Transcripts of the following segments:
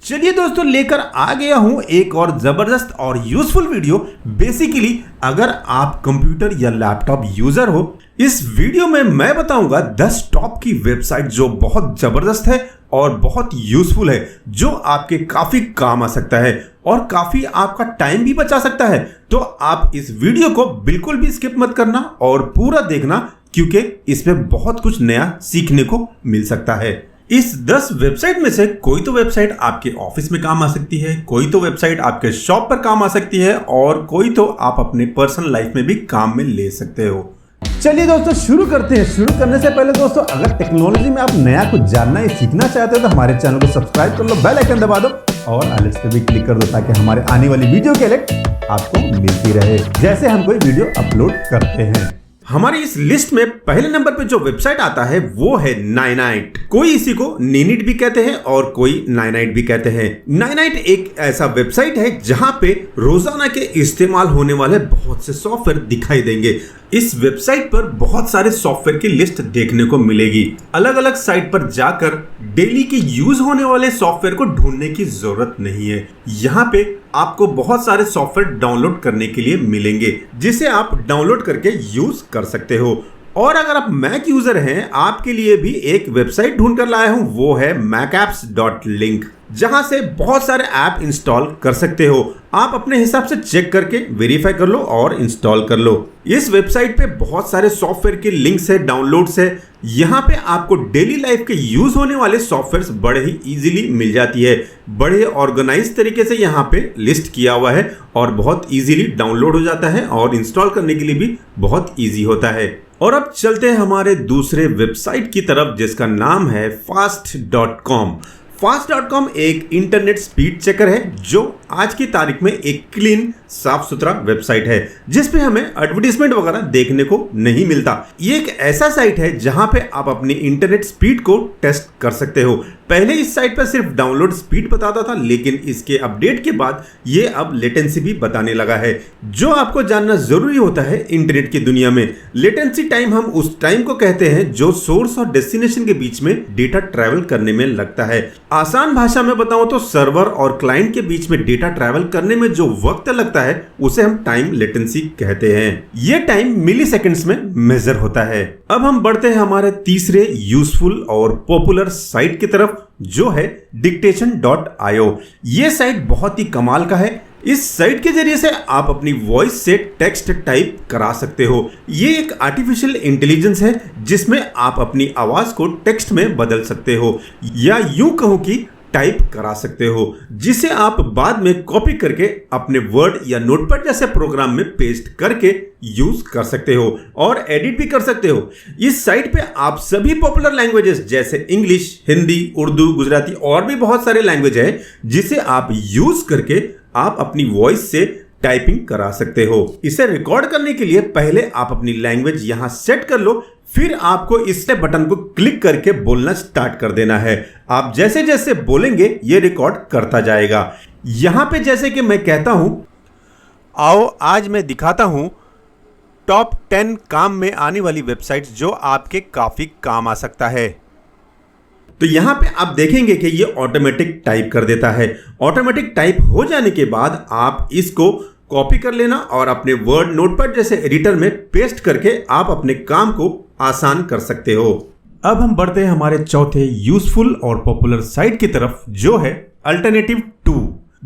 चलिए दोस्तों, लेकर आ गया हूं एक और जबरदस्त और यूजफुल वीडियो। बेसिकली अगर आप कंप्यूटर या लैपटॉप यूजर हो, इस वीडियो में मैं बताऊंगा 10 टॉप की वेबसाइट जो बहुत जबरदस्त है और बहुत यूजफुल है, जो आपके काफी काम आ सकता है और काफी आपका टाइम भी बचा सकता है। तो आप इस वीडियो को बिल्कुल भी स्किप मत करना और पूरा देखना, क्योंकि इसमें बहुत कुछ नया सीखने को मिल सकता है। इस 10 वेबसाइट में से कोई तो वेबसाइट आपके ऑफिस में काम आ सकती है, कोई तो वेबसाइट आपके शॉप पर काम आ सकती है और कोई तो आप अपने पर्सनल लाइफ में भी काम में ले सकते हो। चलिए दोस्तों, शुरू करते हैं। शुरू करने से पहले दोस्तों, अगर टेक्नोलॉजी में आप नया कुछ जानना या सीखना चाहते हो तो हमारे चैनल को सब्सक्राइब कर लो, बेल आइकन दबा दो और अलर्ट्स पे भी क्लिक कर दो, ताकि हमारे आने वाली वीडियो के अलर्ट आपको मिलती रहे जैसे हम कोई वीडियो अपलोड करते हैं। हमारी इस लिस्ट में पहले नंबर पे जो वेबसाइट आता है वो है नाइनाइट। कोई इसी को नीनिट भी कहते हैं और कोई नाइनाइट भी कहते हैं। नाइनाइट एक ऐसा वेबसाइट है जहां पे रोजाना के इस्तेमाल होने वाले बहुत से सॉफ्टवेयर दिखाई देंगे। इस वेबसाइट पर बहुत सारे सॉफ्टवेयर की लिस्ट देखने को मिलेगी। अलग अलग साइट पर जाकर डेली के यूज होने वाले सॉफ्टवेयर को ढूंढने की जरूरत नहीं है। यहाँ पे आपको बहुत सारे सॉफ्टवेयर डाउनलोड करने के लिए मिलेंगे, जिसे आप डाउनलोड करके यूज कर सकते हो। और अगर आप मैक यूजर हैं, आपके लिए भी एक वेबसाइट ढूंढ कर लाया हूं, वो है macapps.link, जहां से बहुत सारे ऐप इंस्टॉल कर सकते हो। आप अपने हिसाब से चेक करके वेरीफाई कर लो और इंस्टॉल कर लो। इस वेबसाइट पे बहुत सारे सॉफ्टवेयर के लिंक्स है, डाउनलोड्स है। यहाँ पे आपको डेली लाइफ के यूज होने वाले सॉफ्टवेयर बड़े ही इजीली मिल जाती है। बड़े ऑर्गेनाइज तरीके से यहाँ पे लिस्ट किया हुआ है और बहुत इजीली डाउनलोड हो जाता है और इंस्टॉल करने के लिए भी बहुत इजी होता है। और अब चलते हैं हमारे दूसरे वेबसाइट की तरफ, जिसका नाम है fast.com। fast.com एक इंटरनेट स्पीड चेकर है, जो आज की तारीख में एक क्लीन साफ सुथरा वेबसाइट है, जिसपे हमें एडवर्टाइजमेंट वगैरह देखने को नहीं मिलता। ये एक ऐसा साइट है जहां पे आप अपनी इंटरनेट स्पीड को टेस्ट कर सकते हो। पहले इस साइट पर सिर्फ डाउनलोड स्पीड बताता था, लेकिन इसके अपडेट के बाद ये अब लेटेंसी भी बताने लगा है, जो आपको जानना जरूरी होता है इंटरनेट की दुनिया में। लेटेंसी टाइम हम उस टाइम को कहते हैं जो सोर्स और डेस्टिनेशन के बीच में डेटा ट्रैवल करने में लगता है। आसान भाषा में बताऊं तो सर्वर और क्लाइंट के बीच में डेटा ट्रैवल करने में जो वक्त लगता है उसे हम टाइम लेटेंसी कहते हैं। ये टाइम मिली सेकेंड्स में मेजर होता है। अब हम बढ़ते हैं हमारे तीसरे यूजफुल और पॉपुलर साइट की तरफ, जो है dictation.io। ये साइट बहुत ही कमाल का है। इस साइट के जरिए से आप अपनी वॉइस से टेक्स्ट टाइप करा सकते हो। ये एक आर्टिफिशियल इंटेलिजेंस है, जिसमें आप अपनी आवाज को टेक्स्ट में बदल सकते हो, या यूं कहूं कि टाइप करा सकते हो, जिसे आप बाद में कॉपी करके अपने वर्ड या नोटपैड जैसे प्रोग्राम में पेस्ट करके यूज कर सकते हो और एडिट भी कर सकते हो। इस साइट पे आप सभी पॉपुलर लैंग्वेजेस जैसे इंग्लिश, हिंदी, उर्दू, गुजराती और भी बहुत सारे लैंग्वेज है, जिसे आप यूज करके आप अपनी वॉइस से टाइपिंग करा सकते हो। इसे रिकॉर्ड करने के लिए पहले आप अपनी लैंग्वेज यहां सेट कर लो, फिर आपको इस बटन को क्लिक करके बोलना स्टार्ट कर देना है। आप जैसे जैसे बोलेंगे ये रिकॉर्ड करता जाएगा। यहां पे जैसे कि मैं कहता हूं, आओ आज मैं दिखाता हूं टॉप 10 काम में आने वाली वेबसाइट्स जो आपके काफी काम आ सकता है, तो यहां पे आप देखेंगे कि ये ऑटोमेटिक टाइप कर देता है। ऑटोमेटिक टाइप हो जाने के बाद आप इसको कॉपी कर लेना और अपने वर्ड नोटपैड जैसे एडिटर में पेस्ट करके आप अपने काम को आसान कर सकते हो। अब हम बढ़ते हैं हमारे चौथे यूजफुल और पॉपुलर साइट की तरफ, जो है अल्टरनेटिव2।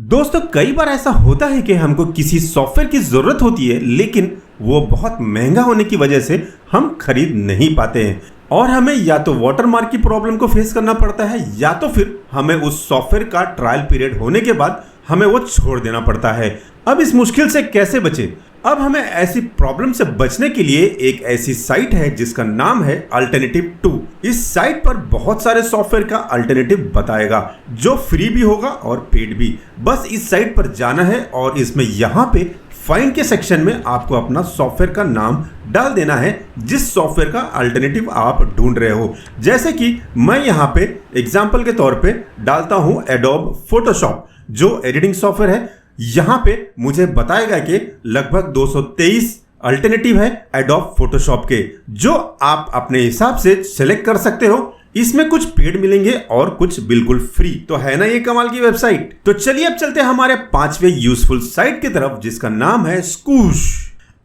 दोस्तों, कई बार ऐसा होता है कि हमको किसी सॉफ्टवेयर की जरूरत होती है, लेकिन वो बहुत महंगा होने की वजह से हम खरीद नहीं पाते हैं और हमें या तो वाटरमार्क की प्रॉब्लम को फेस करना पड़ता है, या तो फिर हमें उस सॉफ्टवेयर का ट्रायल पीरियड होने के बाद हमें वो छोड़ देना पड़ता है। अब इस मुश्किल से कैसे बचे? अब हमें ऐसी प्रॉब्लम से बचने के लिए एक ऐसी साइट है जिसका नाम है अल्टरनेटिव2। इस साइट पर बहुत सारे सॉफ्टवेयर का अल्टरनेटिव बताएगा, जो फ्री भी होगा और पेड भी। बस इस साइट पर जाना है और इसमें यहाँ पे फाइंड के सेक्शन में आपको अपना सॉफ्टवेयर का नाम डाल देना है, जिस सॉफ्टवेयर का अल्टरनेटिव आप ढूंढ रहे हो। जैसे कि मैं यहाँ पे एग्जांपल के तौर पे डालता हूँ एडोब फोटोशॉप, जो एडिटिंग सॉफ्टवेयर है। यहाँ पे मुझे बताएगा कि लगभग 223 अल्टरनेटिव है एडोब फोटोशॉप के, जो आप अपने हिसाब से सिलेक्ट कर सकते हो इसमें कुछ पेड मिलेंगे और कुछ बिल्कुल फ्री। तो है ना ये कमाल की वेबसाइट। तो चलिए अब चलते हैं हमारे 5वें यूजफुल साइट की तरफ, जिसका नाम है स्कूश।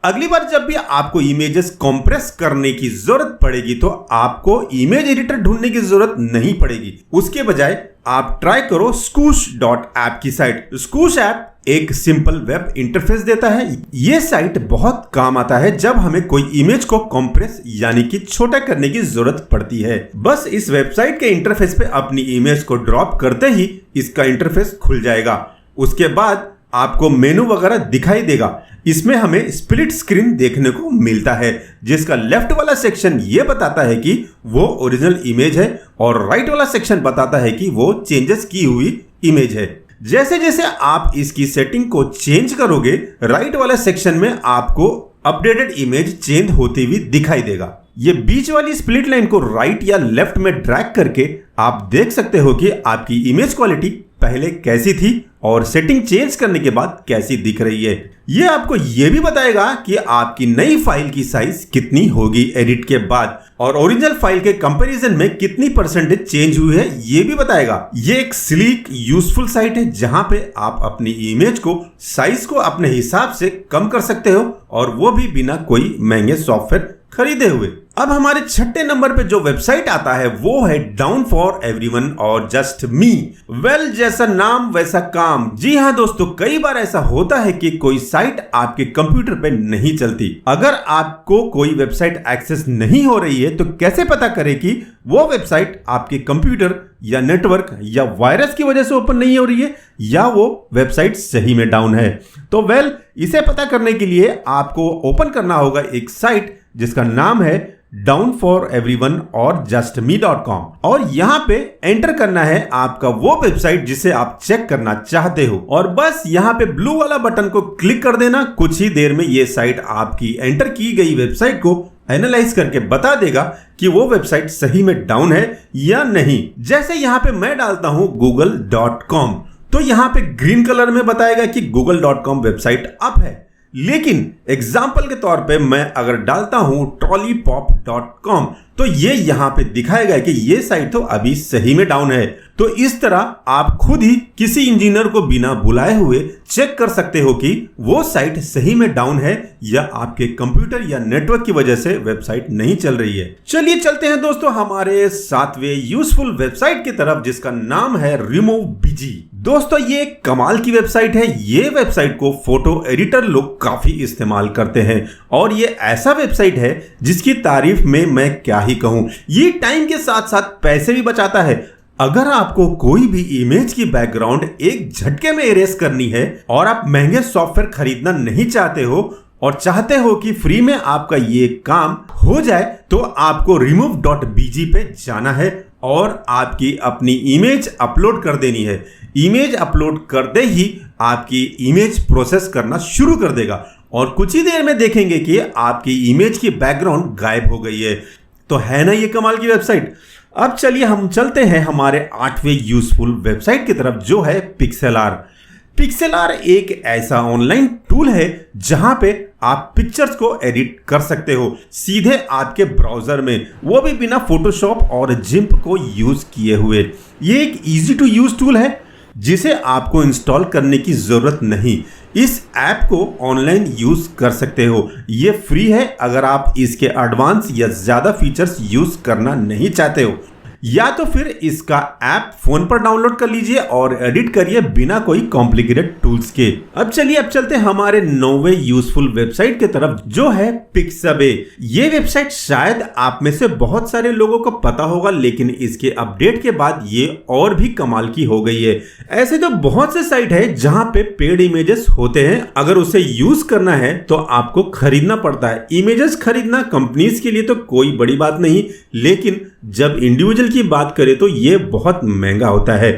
अगली बार जब भी आपको इमेजेस कंप्रेस करने की जरूरत पड़ेगी तो आपको इमेज एडिटर ढूंढने की जरूरत नहीं पड़ेगी। उसके बजाय आप ट्राई करो scoosh.app की साइट। स्कूश ऐप एक सिंपल वेब इंटरफेस देता है। यह साइट बहुत काम आता है जब हमें कोई इमेज को कंप्रेस यानी कि छोटा करने की जरूरत पड़ती है। बस इस वेबसाइट के इंटरफेस पे अपनी इमेज को ड्रॉप करते ही इसका इंटरफेस खुल जाएगा। उसके बाद आपको मेनू वगैरह दिखाई देगा। इसमें हमें स्प्लिट स्क्रीन देखने को मिलता है, जिसका लेफ्ट वाला सेक्शन ये बताता है कि वो ओरिजिनल इमेज है और राइट वाला सेक्शन बताता है कि वो चेंजेस की हुई इमेज है। जैसे जैसे आप इसकी सेटिंग को चेंज करोगे, राइट वाले सेक्शन में आपको अपडेटेड इमेज चेंज होती हुई दिखाई देगा। ये बीच वाली स्प्लिट लाइन को राइट या लेफ्ट में ड्रैग करके आप देख सकते हो कि आपकी इमेज क्वालिटी पहले कैसी थी और सेटिंग चेंज करने के बाद कैसी दिख रही है। ये आपको ये भी बताएगा कि आपकी नई फाइल की साइज कितनी होगी एडिट के बाद, और ओरिजिनल फाइल के कंपैरिजन में कितनी परसेंटेज चेंज हुई है ये भी बताएगा। ये एक स्लीक यूजफुल साइट है जहां पे आप अपनी इमेज को साइज को अपने हिसाब से कम कर सकते हो, और वो भी बिना कोई महंगे सॉफ्टवेयर खरीदे हुए। अब हमारे 6ठे नंबर पे जो वेबसाइट आता है वो है डाउन फॉर एवरीवन और जस्ट मी। वेल, जैसा नाम वैसा काम। जी हाँ दोस्तों, कई बार ऐसा होता है कि कोई साइट आपके कंप्यूटर पे नहीं चलती। अगर आपको कोई वेबसाइट एक्सेस नहीं हो रही है तो कैसे पता करें कि वो वेबसाइट आपके कंप्यूटर या नेटवर्क या वायरस की वजह से ओपन नहीं हो रही है या वो वेबसाइट सही में डाउन है। तो वेल, इसे पता करने के लिए आपको ओपन करना होगा एक साइट जिसका नाम है downforeveryone और justme.com, और यहां पे एंटर करना है आपका वो वेबसाइट जिसे आप चेक करना चाहते हो, और बस यहां पे ब्लू वाला बटन को क्लिक कर देना। कुछ ही देर में ये साइट आपकी एंटर की गई वेबसाइट को एनालाइज करके बता देगा कि वो वेबसाइट सही में डाउन है या नहीं। जैसे यहां पे मैं डालता हूं google.com, तो यहां पे ग्रीन कलर में बताएगा कि google.com वेबसाइट अप है। लेकिन एग्जाम्पल के तौर पे मैं अगर डालता हूं trolleypop.com तो ये यहां पे दिखाएगा कि ये साइट तो अभी सही में डाउन है। तो इस तरह आप खुद ही किसी इंजीनियर को बिना बुलाए हुए चेक कर सकते हो कि वो साइट सही में डाउन है या आपके कंप्यूटर या नेटवर्क की वजह से वेबसाइट नहीं चल रही है। चलिए चलते हैं दोस्तों हमारे 7वें यूजफुल वेबसाइट की तरफ, जिसका नाम है RemoveBG। दोस्तों ये एक कमाल की वेबसाइट है। ये वेबसाइट को फोटो एडिटर लोग काफी इस्तेमाल करते हैं, और ये ऐसा वेबसाइट है जिसकी तारीफ में मैं क्या ही कहूं। ये टाइम के साथ साथ पैसे भी बचाता है। अगर आपको कोई भी इमेज की बैकग्राउंड एक झटके में इरेज करनी है और आप महंगे सॉफ्टवेयर खरीदना नहीं चाहते हो और चाहते हो कि फ्री में आपका ये काम हो जाए, तो आपको remove.bg पे जाना है और आपकी अपनी इमेज अपलोड कर देनी है। इमेज अपलोड करते ही आपकी इमेज प्रोसेस करना शुरू कर देगा, और कुछ ही देर में देखेंगे कि आपकी इमेज की बैकग्राउंड गायब हो गई है। तो है ना ये कमाल की वेबसाइट। अब चलिए हम चलते हैं हमारे 8वें यूजफुल वेबसाइट की तरफ, जो है पिक्सेलार। पिक्सेलार एक ऐसा ऑनलाइन टूल है जहां पे आप पिक्चर्स को एडिट कर सकते हो सीधे आपके ब्राउजर में, वो भी बिना फोटोशॉप और जिम्प को यूज किए हुए। ये एक इजी टू यूज टूल है जिसे आपको इंस्टॉल करने की जरूरत नहीं। इस ऐप को ऑनलाइन यूज कर सकते हो। ये फ्री है अगर आप इसके एडवांस या ज्यादा फीचर्स यूज करना नहीं चाहते हो, या तो फिर इसका ऐप फोन पर डाउनलोड कर लीजिए और एडिट करिए बिना कोई कॉम्प्लिकेटेड टूल्स के। अब चलते हैं हमारे 9वें यूजफुल वेबसाइट की तरफ, जो है पिक्साबे। ये वेबसाइट शायद आप में से बहुत सारे लोगों को पता होगा, लेकिन इसके अपडेट के बाद ये और भी कमाल की हो गई है। ऐसे तो बहुत से साइट है जहां पे पेड इमेजेस होते हैं, अगर उसे यूज करना है तो आपको खरीदना पड़ता है। इमेजेस खरीदना कंपनीज के लिए तो कोई बड़ी बात नहीं, लेकिन जब इंडिविजुअल की बात करें तो ये बहुत महंगा होता है।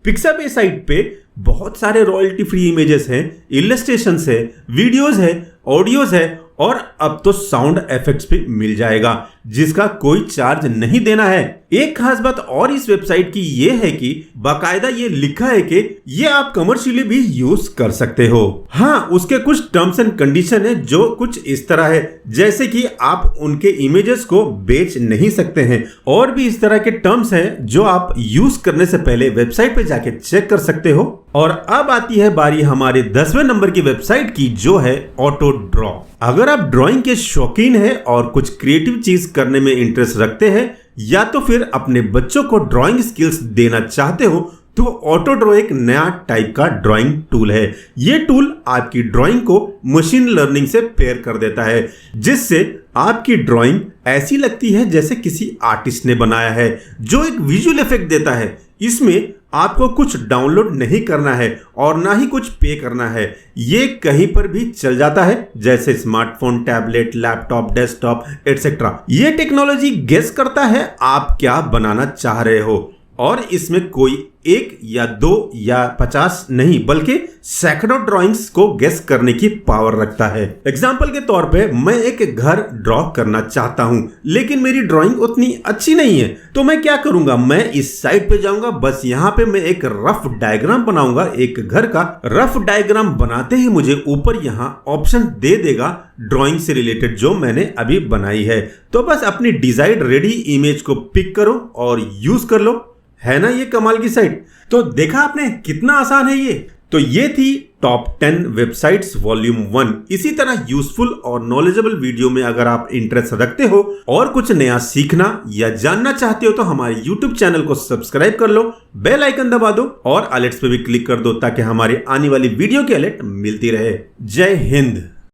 पिक्साबे साइट पे बहुत सारे रॉयल्टी फ्री इमेजेस हैं, इलस्ट्रेशंस है, वीडियोस है, ऑडियोज है, और अब तो साउंड इफेक्ट्स भी मिल जाएगा जिसका कोई चार्ज नहीं देना है। एक खास बात और इस वेबसाइट की ये है कि बाकायदा ये लिखा है कि ये आप कमर्शियली भी यूज कर सकते हो। हाँ, उसके कुछ टर्म्स एंड कंडीशन है जो कुछ इस तरह है, जैसे कि आप उनके इमेजेस को बेच नहीं सकते हैं, और भी इस तरह के टर्म्स हैं जो आप यूज करने से पहले वेबसाइट पे जाके चेक कर सकते हो। और अब आती है बारी हमारे 10वें नंबर की वेबसाइट की, जो है ऑटो ड्रॉ। अगर आप ड्राइंग के शौकीन हैं और कुछ क्रिएटिव चीज करने में इंटरेस्ट रखते हैं, या तो फिर अपने बच्चों को ड्राइंग स्किल्स देना चाहते हो, तो ऑटो ड्रॉ एक नया टाइप का ड्राइंग टूल है। ये टूल आपकी ड्राइंग को मशीन लर्निंग से पेयर कर देता है, जिससे आपकी ड्राइंग ऐसी लगती है जैसे किसी आर्टिस्ट ने बनाया है, जो एक विजुअल इफेक्ट देता है। इसमें आपको कुछ डाउनलोड नहीं करना है और ना ही कुछ पे करना है। ये कहीं पर भी चल जाता है, जैसे smartphone, tablet, laptop, desktop etcetera. ये टेक्नोलॉजी गेस करता है आप क्या बनाना चाह रहे हो, और इसमें कोई 1 या 2 या 50 नहीं बल्कि सैकड़ों ड्राइंग्स को गेस करने की पावर रखता है। एग्जाम्पल के तौर पे मैं एक घर ड्रॉ करना चाहता हूं, लेकिन मेरी ड्राइंग उतनी अच्छी नहीं है, तो मैं क्या करूंगा, मैं इस साइट पे जाऊंगा, बस यहाँ पे मैं एक रफ डायग्राम बनाऊंगा। एक घर का रफ डायग्राम बनाते ही मुझे ऊपर यहाँ ऑप्शन दे देगा ड्राइंग से रिलेटेड जो मैंने अभी बनाई है। तो बस अपनी डिजाइड रेडी इमेज को पिक करो और यूज कर लो। है ना ये कमाल की साइट। तो देखा आपने कितना आसान है ये। तो ये थी टॉप 10 वेबसाइट्स वॉल्यूम 1। इसी तरह यूजफुल और नॉलेजेबल वीडियो में अगर आप इंटरेस्ट रखते हो और कुछ नया सीखना या जानना चाहते हो, तो हमारे YouTube चैनल को सब्सक्राइब कर लो, बेल आइकन दबा दो और अलर्ट्स पे भी क्लिक कर दो, ताकि हमारी आने वाली वीडियो की अलर्ट मिलती रहे। जय हिंद।